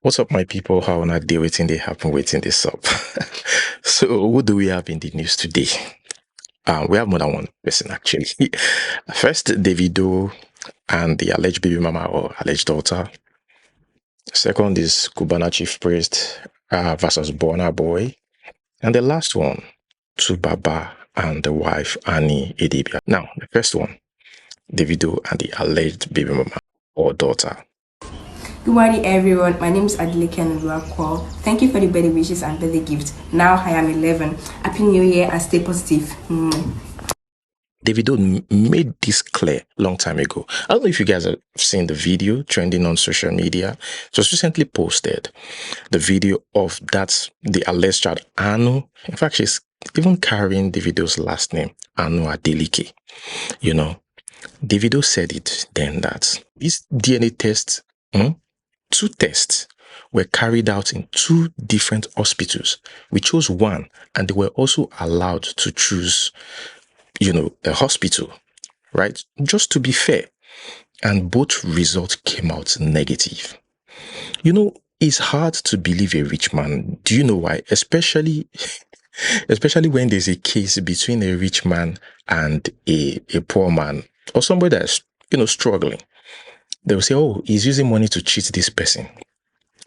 What's up, my people? How on a day waiting they happen waiting this up. So, who do we have in the news today? We have more than one person actually. First, Davido and the alleged baby mama or alleged daughter. Second is Cubana chief priest versus Burna boy, and the last one, Baba and the wife Annie Idibia. Now, the first one, Davido and the alleged baby mama or daughter. Good morning, everyone. My name is Addict and thank you for the birthday wishes and birthday gifts. Now I am 11. Happy New Year and stay positive. Davido made this clear long time ago. I don't know if you guys have seen the video trending on social media. It was recently posted. The video of the alleged child, Anu. In fact, she's even carrying Davido's last name, Anu Adeleke. You know, Davido said it then that these DNA tests, two tests, were carried out in two different hospitals. We chose one, and they were also allowed to choose a hospital, right? Just to be fair. And both results came out negative. It's hard to believe a rich man. Do you know why? Especially when there's a case between a rich man and a poor man or somebody that's, struggling. They'll say, oh, he's using money to cheat this person.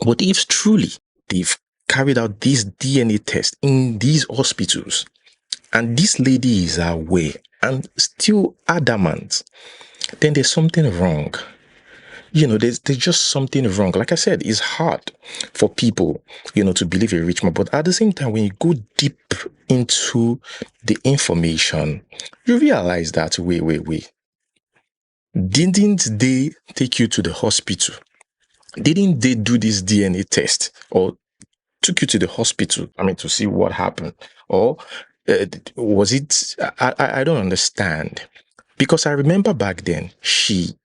But if truly they've carried out this DNA test in these hospitals, and this lady is aware and still adamant, then there's something wrong. There's just something wrong. Like I said, it's hard for people, to believe a rich man. But at the same time, when you go deep into the information, you realize that, wait. Didn't they take you to the hospital? Didn't they do this DNA test or took you to the hospital? To see what happened. Or was it? I don't understand. Because I remember back then, she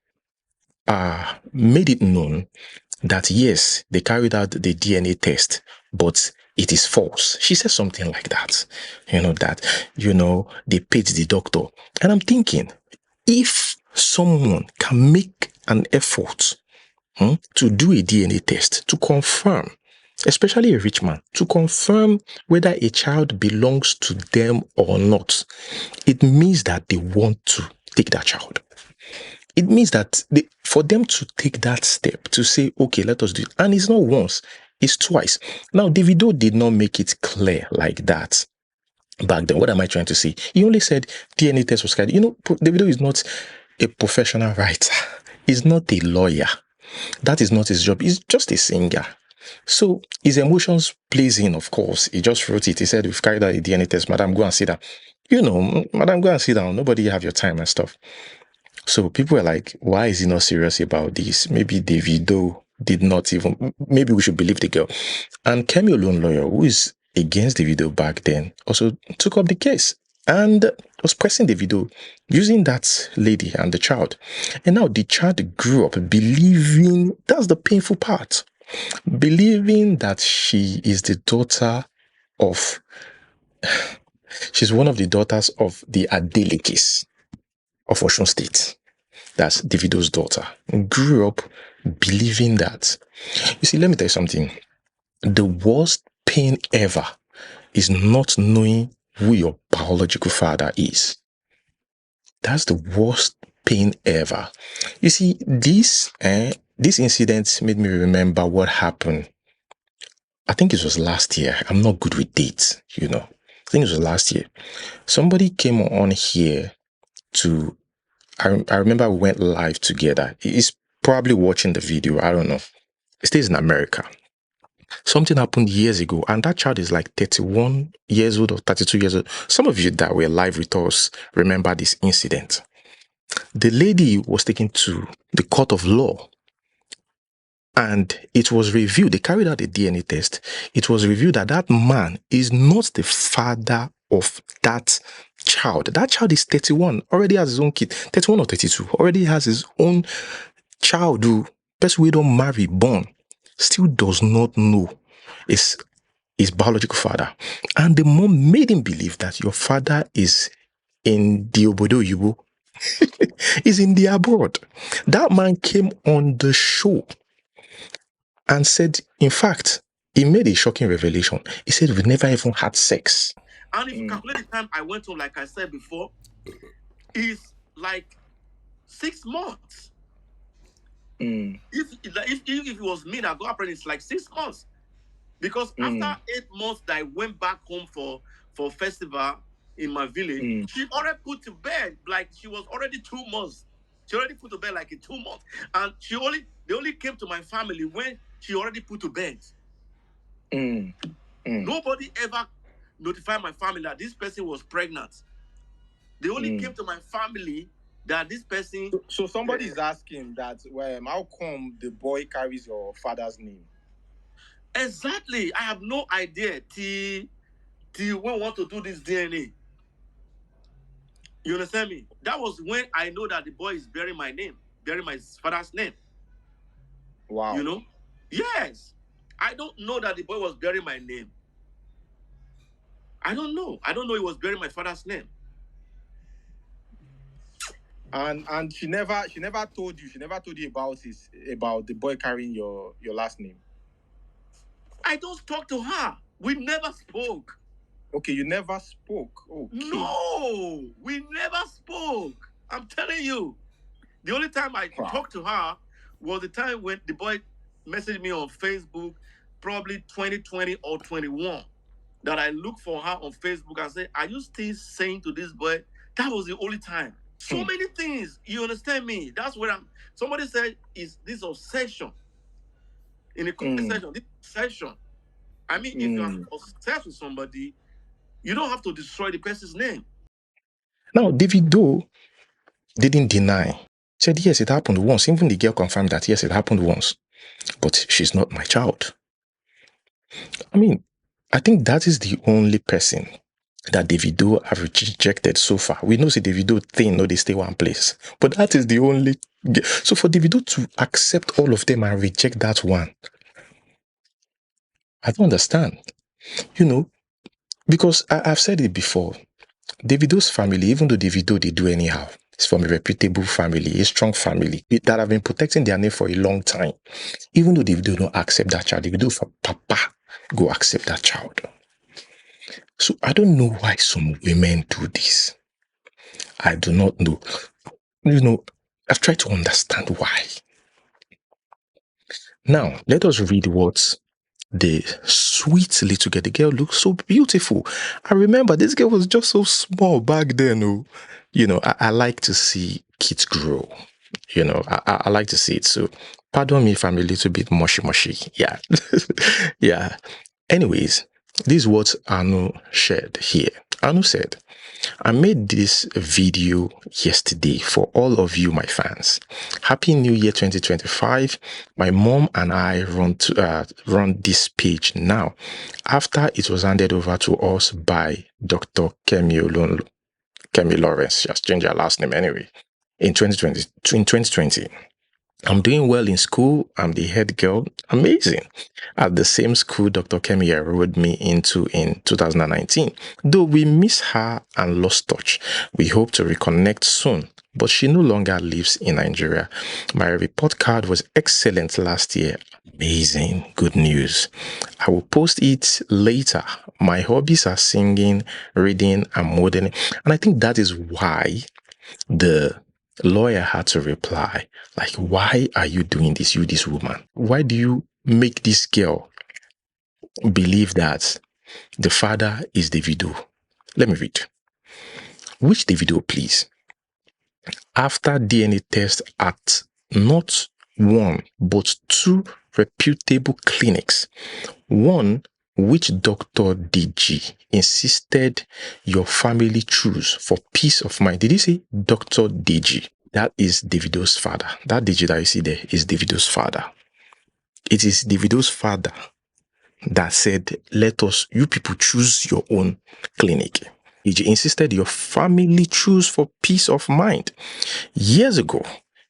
made it known that yes, they carried out the DNA test, but it is false. She said something like that. They paid the doctor. And I'm thinking, if someone can make an effort to do a DNA test to confirm, especially a rich man, to confirm whether a child belongs to them or not, it means that they want to take that child. It means that for them to take that step to say, okay, let us do it. And it's not once, it's twice. Now, Davido did not make it clear like that back then. What am I trying to say? He only said DNA test was carried. Davido is not a professional writer. He's not a lawyer. That is not his job. He's just a singer. So his emotions plays in, of course. He just wrote it. He said, we've carried out a DNA test. Madam, go and sit down. Madam, go and sit down. Nobody have your time and stuff. So people were like, why is he not serious about this? Maybe Davido did not even, maybe we should believe the girl. And Kemi Olun lawyer, who is against Davido back then, also took up the case and was pressing Davido using that lady and the child. And now the child grew up believing, that's the painful part, believing that she is the daughter of, she's one of the daughters of the Adelekes of Osun State. That's Davido's daughter. Grew up believing that. You see, let me tell you something. The worst pain ever is not knowing who your biological father is. That's the worst pain ever. You see, this incident made me remember what happened. I think it was last year. I'm not good with dates, I think it was last year. Somebody came on here to, I remember we went live together. He's probably watching the video. I don't know. He stays in America. Something happened years ago, and that child is like 31 years old or 32 years old. Some of you that were live with us remember this incident. The lady was taken to the court of law, and it was revealed, they carried out a DNA test. It was revealed that that man is not the father of that child. That child is 31, already has his own kid, 31 or 32, already has his own child who, person we don't marry, born, still does not know his biological father. And the mom made him believe that your father is in the Obodo Yubo, is in the abroad. That man came on the show and said, in fact, he made a shocking revelation. He said, we never even had sex. And if you calculate the time I went home, like I said before, is like 6 months. If it was me that got pregnant, it's like 6 months. Because after 8 months that I went back home for festival in my village, she already put to bed, like she was already 2 months. She already put to bed like in 2 months. And they only came to my family when she already put to bed. Nobody ever notified my family that this person was pregnant. They only came to my family that this person... So somebody is asking that, well, how come the boy carries your father's name? Exactly. I have no idea till we want to do this DNA. You understand me? That was when I know that the boy is bearing my name, bearing my father's name. Wow. You know? Yes. I don't know that the boy was bearing my name. I don't know. I don't know he was bearing my father's name. And she never told you. She never told you about the boy carrying your last name. I don't talk to her. We never spoke. Okay, you never spoke. Okay. No, we never spoke. I'm telling you. The only time I talked to her was the time when the boy messaged me on Facebook, probably 2020 or 21, that I looked for her on Facebook and said, are you still saying to this boy? That was the only time. So many things. You understand me? That's where somebody said, is this obsession? In a conversation, this obsession. I mean, if you are obsessed with somebody, you don't have to destroy the person's name. Now, Davido didn't deny. Said, yes, it happened once. Even the girl confirmed that, yes, it happened once. But she's not my child. I mean, I think that is the only person that Davido have rejected so far. We know the Davido thing, no, they stay one place. But that is the only... So for Davido to accept all of them and reject that one, I don't understand. You know, because I've said it before. Davido's family, even though Davido, they do anyhow, it's from a reputable family, a strong family that have been protecting their name for a long time. Even though Davido don't accept that child, Davido for papa go accept that child. So I don't know why some women do this. I do not know. You know, I've tried to understand why. Now, let us read what the sweet little girl, the girl looks so beautiful. I remember this girl was just so small back then. Oh. You know, I like to see kids grow. You know, I like to see it. So pardon me if I'm a little bit mushy. Yeah. Yeah. Anyways, this is what Anu shared here. Anu said, I made this video yesterday for all of you, my fans. Happy New Year 2025. My mom and I run this page now after it was handed over to us by Dr. Kemi Lawrence. She has changed her last name anyway. In 2020. I'm doing well in school. I'm the head girl. Amazing. At the same school Dr. Kemi enrolled me into in 2019. Though we miss her and lost touch, we hope to reconnect soon. But she no longer lives in Nigeria. My report card was excellent last year. Amazing. Good news. I will post it later. My hobbies are singing, reading, and modeling. And I think that is why the lawyer had to reply, like, why are you doing this, you, this woman? Why do you make this girl believe that the father is Davido? Let me read. Which Davido, please? After DNA test at not one, but two reputable clinics, one which Dr. DG insisted your family choose for peace of mind. Did he say Dr. DG? That is Davido's father. That DG that you see there is Davido's father. It is Davido's father that said, let us, you people choose your own clinic. DG insisted your family choose for peace of mind. Years ago,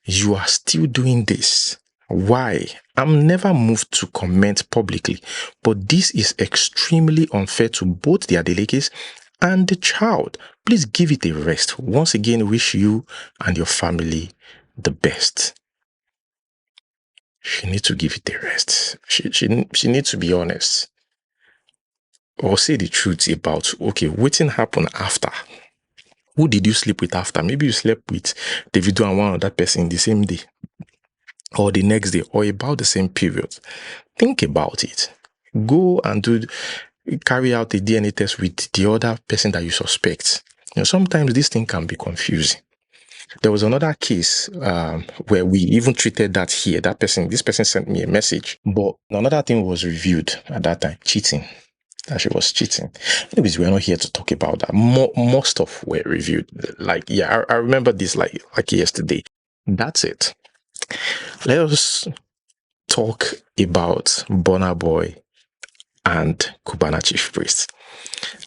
you are still doing this. Why? I'm never moved to comment publicly, but this is extremely unfair to both the Adelekes and the child. Please give it a rest. Once again, wish you and your family the best. she needs to give it a rest. She needs to be honest or say the truth about, okay, what happened after? Who did you sleep with after? Maybe you slept with Davido and one other person the same day or the next day or about the same period. Think about it. Go and carry out a DNA test with the other person that you suspect. Sometimes this thing can be confusing. There was another case where we even treated that here. This person sent me a message, but another thing was reviewed at that time, cheating. That she was cheating. Anyways, we're not here to talk about that. More stuff were reviewed. I remember this like yesterday. That's it. Let us talk about Burna Boy and Cubana Chief Priest.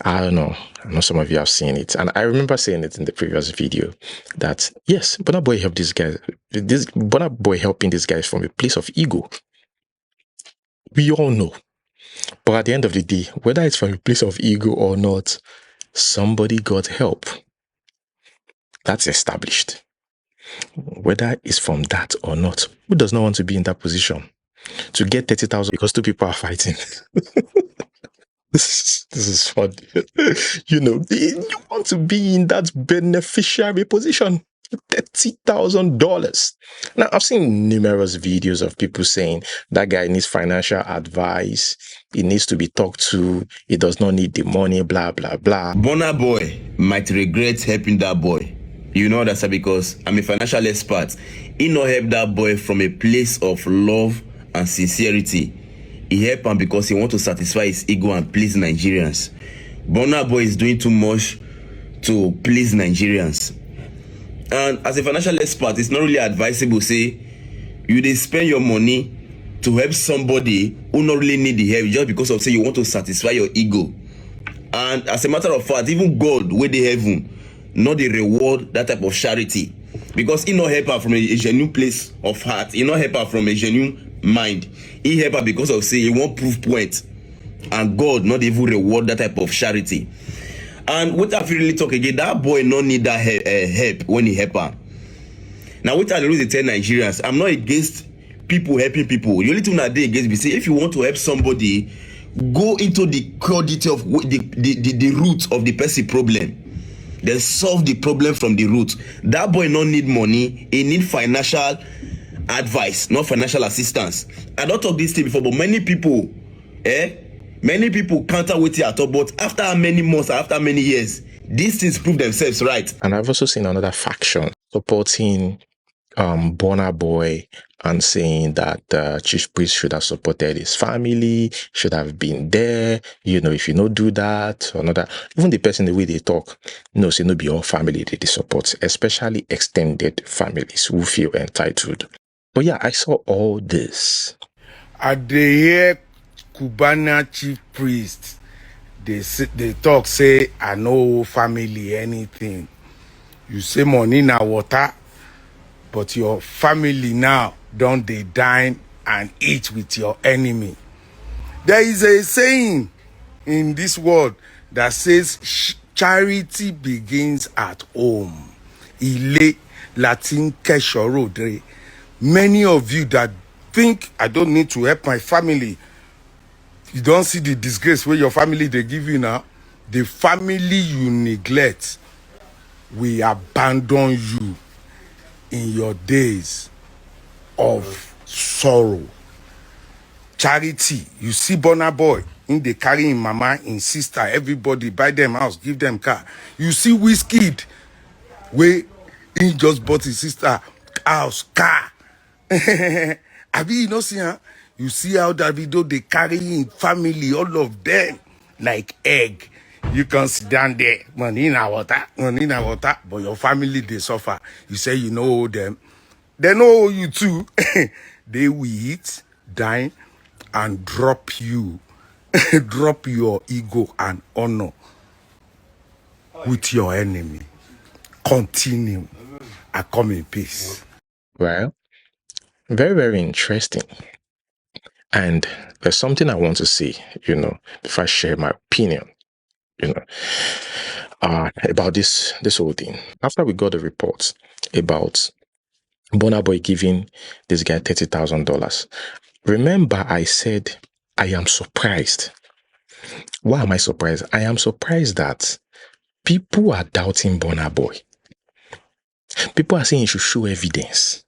I don't know. I know some of you have seen it. And I remember saying it in the previous video that, yes, Burna Boy helped these guys. Burna Boy helping these guys from a place of ego. We all know. But at the end of the day, whether it's from a place of ego or not, somebody got help. That's established. Whether it's from that or not, who does not want to be in that position? To get 30,000 because two people are fighting. This is funny. You want to be in that beneficiary position. $30,000. Now, I've seen numerous videos of people saying that guy needs financial advice. He needs to be talked to. He does not need the money, blah, blah, blah. Burna Boy might regret helping that boy. You know that's because I'm a financial expert. He not help that boy from a place of love and sincerity. He help him because he want to satisfy his ego and please Nigerians. Burna Boy is doing too much to please Nigerians. And as a financial expert, it's not really advisable say you dey spend your money to help somebody who not really need the help just because of say you want to satisfy your ego. And as a matter of fact, even God wey dey heaven not the reward that type of charity, because he not help her from a genuine place of heart. He not help her from a genuine mind. He help her because of say he want proof point, and God not even reward that type of charity. And what I really talk again, that boy no need that help when he help her. Now what I really tell Nigerians, I'm not against people helping people. The only thing I dey against be say if you want to help somebody, go into the quality of the root of the person problem. Then solve the problem from the root. That boy no need money, he need financial advice, not financial assistance. I don't talk this thing before, but many people counter with it at all. But after many months, after many years, these things prove themselves right. And I've also seen another faction supporting Burna Boy and saying that Chief Priest should have supported his family, should have been there. If you don't do that or not that, even the person the way they talk, say no be all family they support, especially extended families who feel entitled. But yeah, I saw all this. At the hear Cubana Chief Priest, they talk say I know family anything. You say money na water, but your family now don't they dine and eat with your enemy. There is a saying in this world that says charity begins at home. Ile Latin Keshorodre. Many of you that think I don't need to help my family, you don't see the disgrace where your family they give you now. The family you neglect will abandon you in your days of sorrow. Charity, you see Burna Boy in the carrying mama, in sister, everybody buy them house, give them car. You see Wizkid, where he just bought his sister house, car. Abi, you know, see, huh? You see how Davido they carry in family, all of them, like egg. You can sit down there, money in water, but your family they suffer. You say you know them, they know you too. They will eat, dine, and drop you, drop your ego and honor with your enemy. Continue. I come in peace. Well, very, very interesting. And there's something I want to say, before I share my opinion, about this whole thing. After we got the reports about Burna Boy giving this guy $30,000. Remember, I said I am surprised. Why am I surprised? I am surprised that people are doubting Burna Boy. People are saying he should show evidence.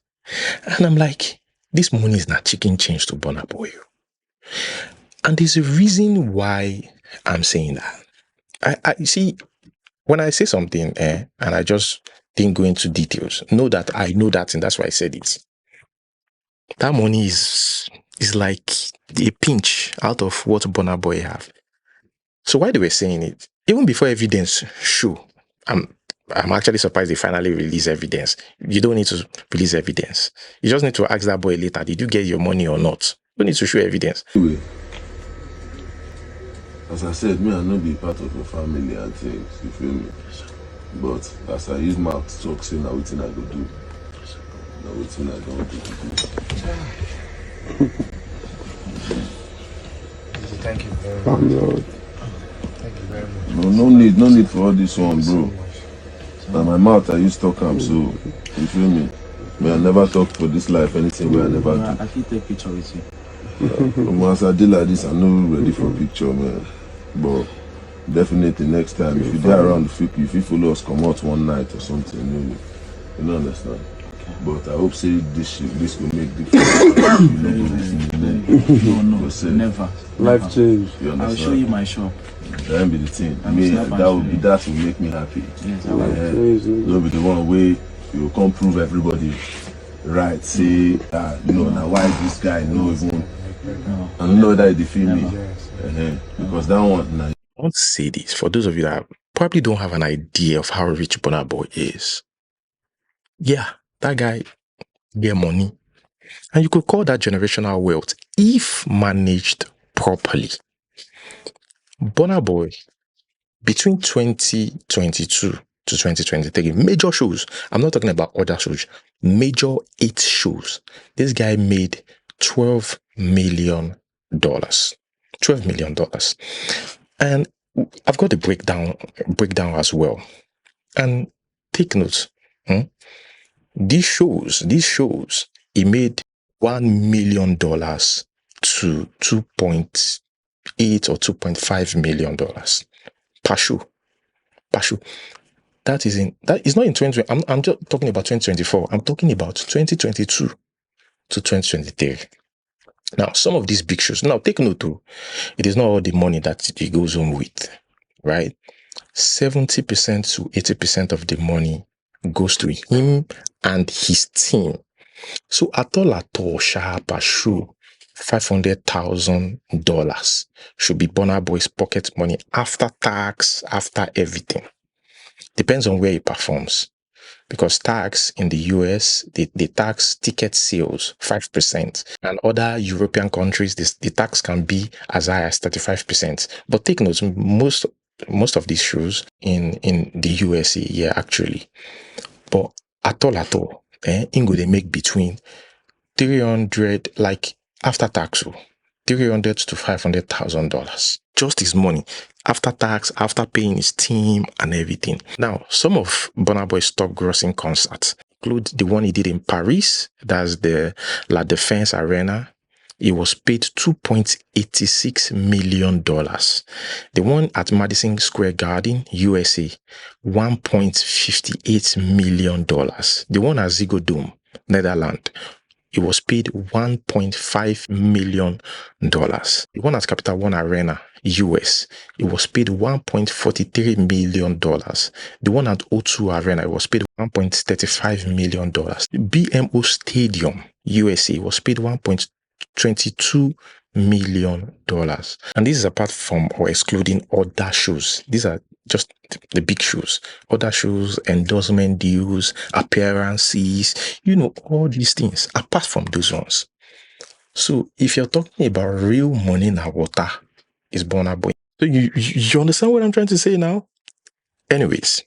And I'm like, this money is not chicken change to Burna Boy. And there's a reason why I'm saying that. I see, when I say something, and I just didn't go into details, know that I know that, and that's why I said it. That money is like a pinch out of what Burna Boy have. So why they were saying it, even before evidence show, I'm actually surprised they finally release evidence. You don't need to release evidence. You just need to ask that boy later, did you get your money or not? You don't need to show evidence. Anyway, as I said, me, I not be part of your family and things, you feel me? But as I use mouth to talk, say now wetin I go do. Now wetin I don't do. Thank you very much. Lord. Thank you very much. No need for all this one, bro. Now my mouth I use talk am, so you feel me? Me, I never talk for this life anything where I never do. I can take picture with you. Once I did like this, I'm not ready for picture, man. But definitely next time, if you dey around, if you follow us, come out one night or something, you know understand. Okay. But I hope say this will make difference. No, never. Life change. You understand? I'll show you my shop. That be the thing. That will make me happy. Yes, Don't be the one way you come prove everybody right. Say now why this guy no even and know that he defeat me. Because that one now. I want to say this for those of you that probably don't have an idea of how rich Burna Boy is. Yeah, that guy get money. And you could call that generational wealth if managed properly. Burna Boy, between 2022 to 2023, major shows. I'm not talking about other shows. Major 8 shows. This guy made $12 million. $12 million. And I've got the breakdown as well. And take note. These shows, he made $1 million to $2.8 or $2.5 million per show. That is not in 2020. I'm just talking about 2024. I'm talking about 2022 to 2023. Now, some of these big shows. Now, take note too. It is not all the money that he goes home with, right? 70% to 80% of the money goes to him and his team. So at all, per show, $500,000 should be Burna Boy's pocket money after tax, after everything. Depends on where he performs. Because tax in the US, they tax ticket sales 5%. And other European countries, the tax can be as high as 35%. But take note, most of these shows in the USA, yeah, actually. But at all, Ingo, they make between 300, like after tax, $300,000 to $500,000. Just his money after tax, after paying his team and everything. Now, some of Burna Boy's top grossing concerts include the one he did in Paris. That's the La Défense Arena. He was paid $2.86 million. The one at Madison Square Garden, USA, $1.58 million. The one at Ziggo Dome, Netherlands, it was paid $1.5 million. The one at Capital One Arena, US, it was paid $1.43 million. The one at O2 Arena, it was paid $1.35 million. The BMO Stadium, USA, was paid $1.22 million. And this is apart from or excluding other shows. These are just the big shows. Other shows, endorsement deals, appearances, all these things, apart from those ones. So if you're talking about real money in water, it's Burna Boy. So you understand what I'm trying to say now? Anyways,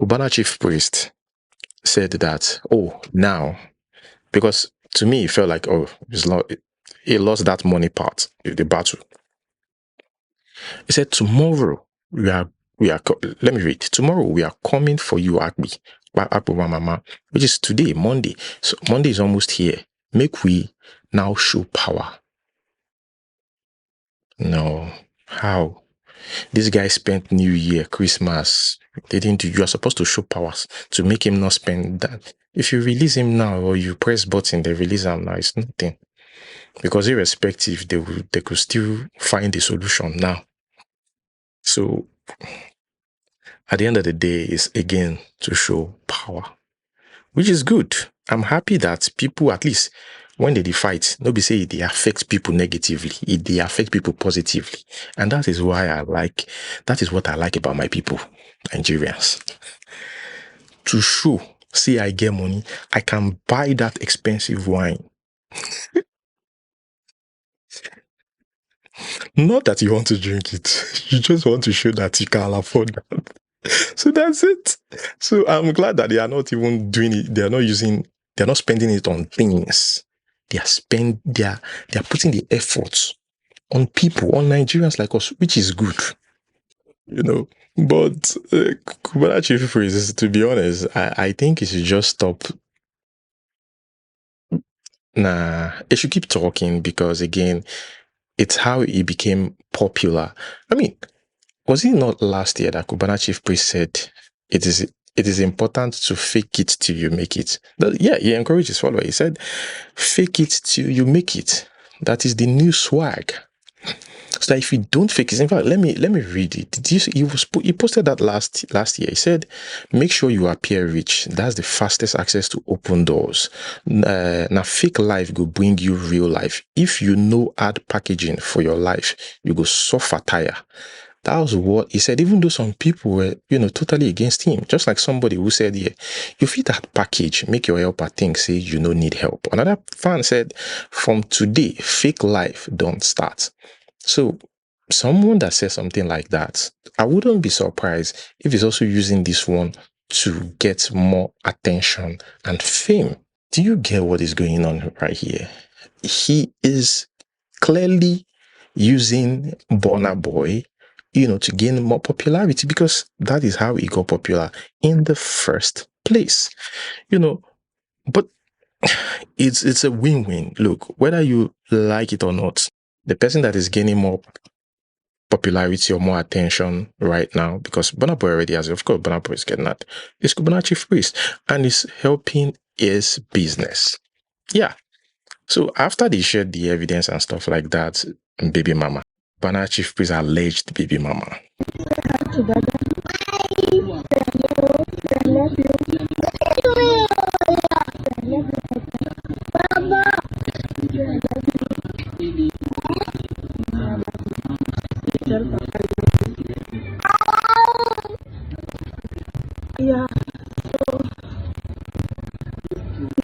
Cubana chief priest said that, now, because to me, it felt like, he lost that money part, the battle. He said, tomorrow, let me read. Tomorrow we are coming for you, Agbi. Mama, which is today, Monday. So Monday is almost here. Make we now show power. No. How? This guy spent New Year, Christmas. You are supposed to show powers to make him not spend that. If you release him now or you press button, they release him now, it's nothing. Because irrespective, they could still find a solution now. So at the end of the day, it's again to show power, which is good. I'm happy that people, at least when they fight, nobody say they affect people negatively. They affect people positively. And that is what I like about my people, Nigerians. To show, say I get money, I can buy that expensive wine. Not that you want to drink it. You just want to show that you can afford that. So that's it. So I'm glad that they are not even doing it. They're not spending it on things. They are putting the efforts on people, on Nigerians like us, which is good. But Cubana Chief Priest, to be honest, I think it should just stop. Nah, it should keep talking because again, it's how he became popular. I mean, was it not last year that Cubana Chief Priest said it is important to fake it till you make it? He encouraged his followers. He said, fake it till you make it. That is the new swag. So that if you don't fake it, in fact, let me read it. He posted that last year. He said, make sure you appear rich. That's the fastest access to open doors. Now, fake life will bring you real life. If you know add packaging for your life, you go suffer tire. That was what he said, even though some people were, totally against him. Just like somebody who said, yeah, you fit that package, make your helper think, say you no need help. Another fan said, from today, fake life don't start. So someone that says something like that, I wouldn't be surprised if he's also using this one to get more attention and fame. Do you get what is going on right here? He is clearly using Burna Boy, to gain more popularity because that is how he got popular in the first place. But it's a win-win. Look, whether you like it or not, the person that is gaining more popularity or more attention right now, because Burna Boy already has, of course, Burna Boy is getting that, is Cubana Chief Priest, and is helping his business. Yeah. So after they shared the evidence and stuff like that, baby mama, Burna Chief Priest alleged baby mama. Yeah, so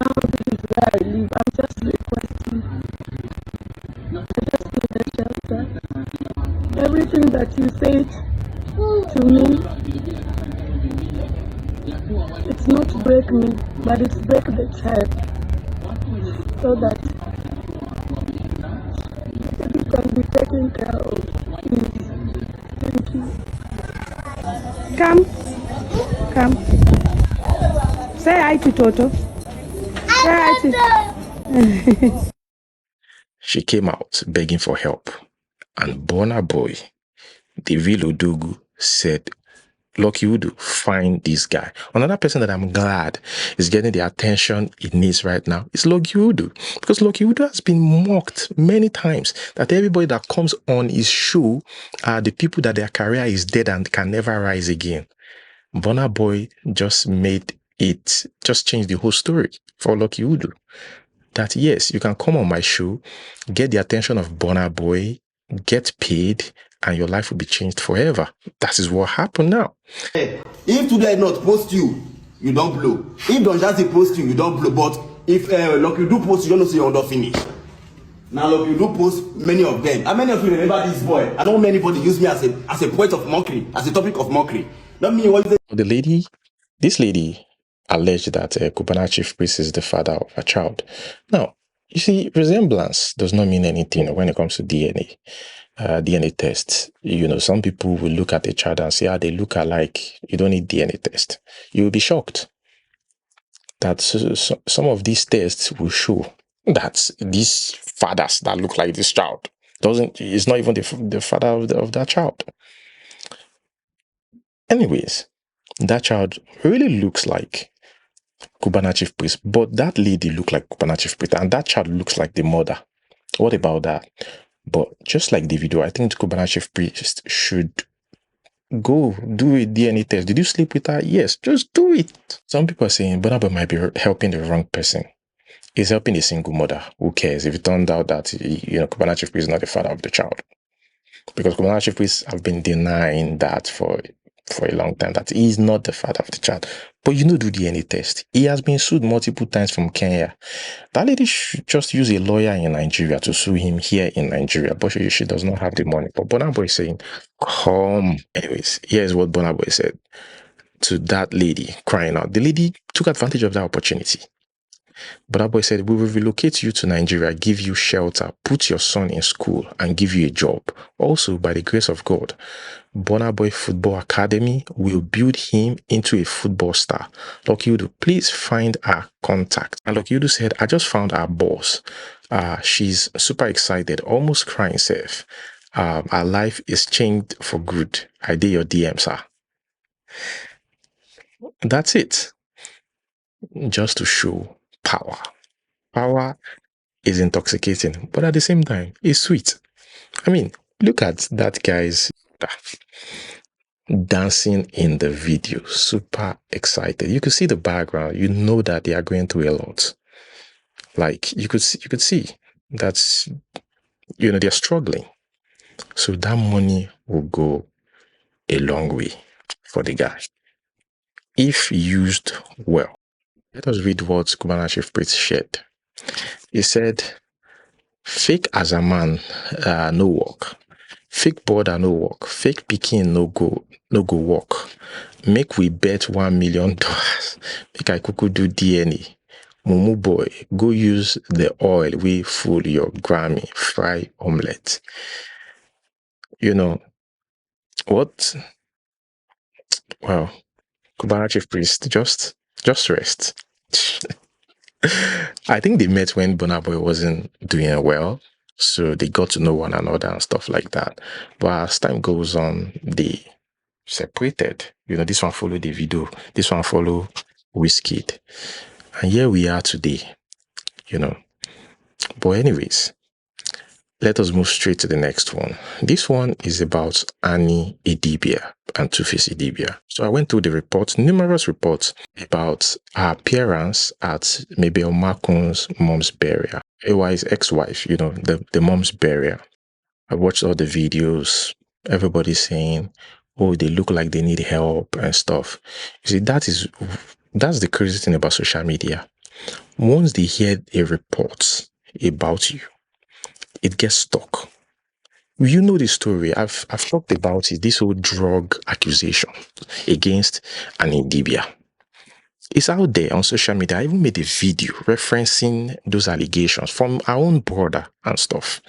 now this is where I live. I'm just requesting. I just need a shelter. Everything that you said to me, it's not break me, but it's break the child. So that it can be taken care of. Please. Thank you. Come. Say hi to Toto. Say hi to... She came out begging for help. And Burna Boy, the real Odogu, said, Lucky Udu, find this guy. Another person that I'm glad is getting the attention it needs right now is Lucky Udu. Because Lucky Udu has been mocked many times that everybody that comes on his show are the people that their career is dead and can never rise again. Burna Boy just changed the whole story for Lucky Udu. That yes, you can come on my show, get the attention of Burna Boy, get paid, and your life will be changed forever. That is what happened now. If today not post you, you don't blow. If don't just post you don't blow. But if like you do post, you don't say you're not finished. Now look, you do post many of them. How many of you remember this boy? I don't want anybody use me as a point of mockery, as a topic of mockery. Not me. What is it? This lady alleged that Cubana Chief Priest is the father of a child. Now, you see, resemblance does not mean anything when it comes to DNA. DNA tests. Some people will look at a child and say, they look alike. You don't need DNA test. You will be shocked. that some of these tests will show that these fathers that look like this child is not even the father of that child. Anyways, that child really looks like Cubana chief priest, but that lady looked like Cubana chief priest, and that child looks like the mother. What about that? But just like Davido, I think the Cubana chief priest should go do a DNA test. Did you sleep with her? Yes, just do it. Some people are saying Burna might be helping the wrong person. He's helping a single mother. Who cares if it turned out that Cubana chief priest is not the father of the child? Because Cubana chief priests have been denying that for a long time, that he is not the father of the child. But do DNA test. He has been sued multiple times from Kenya. That lady should just use a lawyer in Nigeria to sue him here in Nigeria, but she does not have the money. But Burna Boy is saying, come. Anyways, here's what Burna Boy said to that lady crying out. The lady took advantage of that opportunity. Burna Boy said, we will relocate you to Nigeria, give you shelter, put your son in school, and give you a job. Also, by the grace of God, Burna Boy Football Academy will build him into a football star. Lucky Udo, please find our contact. And Lucky Udo said, I just found our boss. She's super excited, almost crying, safe. Our life is changed for good. I did your DM, sir. That's it. Just to show power. Power is intoxicating, but at the same time, it's sweet. I mean, look at that guy's dancing in the video, super excited. You could see the background. You know that they are going through a lot. Like you could see that's they're struggling. So that money will go a long way for the guy if used well. Let us read what Cubana Chief Priest shared. He said, fake as a man, no work. Fake border no work. Fake pikin no go work. Make we bet $1 million. Make I kuku do DNA. Mumu boy, go use the oil we full your Grammy fry omelette. What? Well, Cubana Chief Priest, just rest. I think they met when Burna Boy wasn't doing well, so they got to know one another and stuff like that. But as time goes on, they separated. This one followed Davido, this one followed Wizkid, and here we are today. But anyways, let us move straight to the next one. This one is about Annie Idibia and Two-Face Idibia. So I went through the reports, numerous reports about her appearance at Mabel Makun's mom's burial. AY's ex-wife, the mom's burial. I watched all the videos, everybody saying, oh, they look like they need help and stuff. You see, that's the crazy thing about social media. Once they hear a report about you, it gets stuck. You know the story. I've talked about it, this whole drug accusation against an Idibia. It's out there on social media. I even made a video referencing those allegations from our own brother and stuff.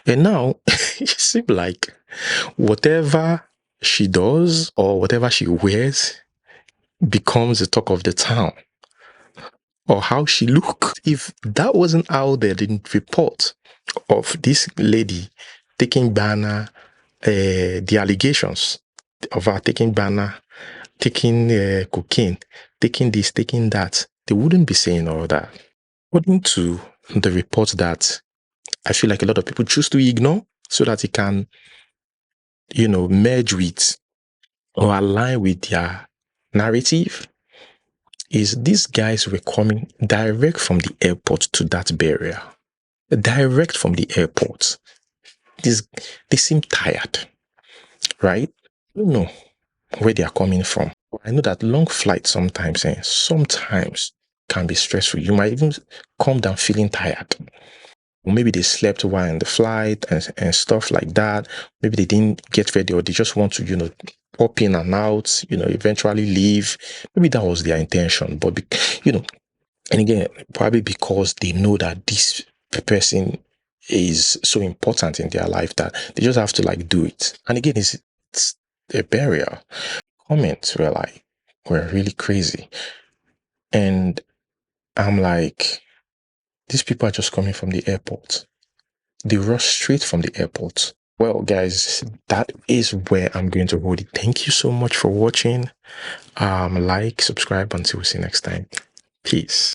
And now, it seems like whatever she does or whatever she wears becomes the talk of the town. Or how she looks. If that wasn't out there, the report of this lady taking Burna, the allegations of her taking Burna, taking cocaine, taking this, taking that, they wouldn't be saying all that. According to the report that I feel like a lot of people choose to ignore so that it can, merge with or align with their narrative, is these guys were coming direct from the airport to that burial. Direct from the airport. They seem tired, right? I don't know where they are coming from. I know that long flights sometimes can be stressful. You might even come down feeling tired. Or maybe they slept while in the flight and stuff like that. Maybe they didn't get ready or they just want to, pop in and out, eventually leave. Maybe that was their intention. But, and again, probably because they know that this person is so important in their life that they just have to do it. And again, it's a burial. Comments were really crazy. And I'm like, these people are just coming from the airport. They rush straight from the airport. Well, guys, that is where I'm going to hold it. Thank you so much for watching. Like, subscribe. Until we see you next time. Peace.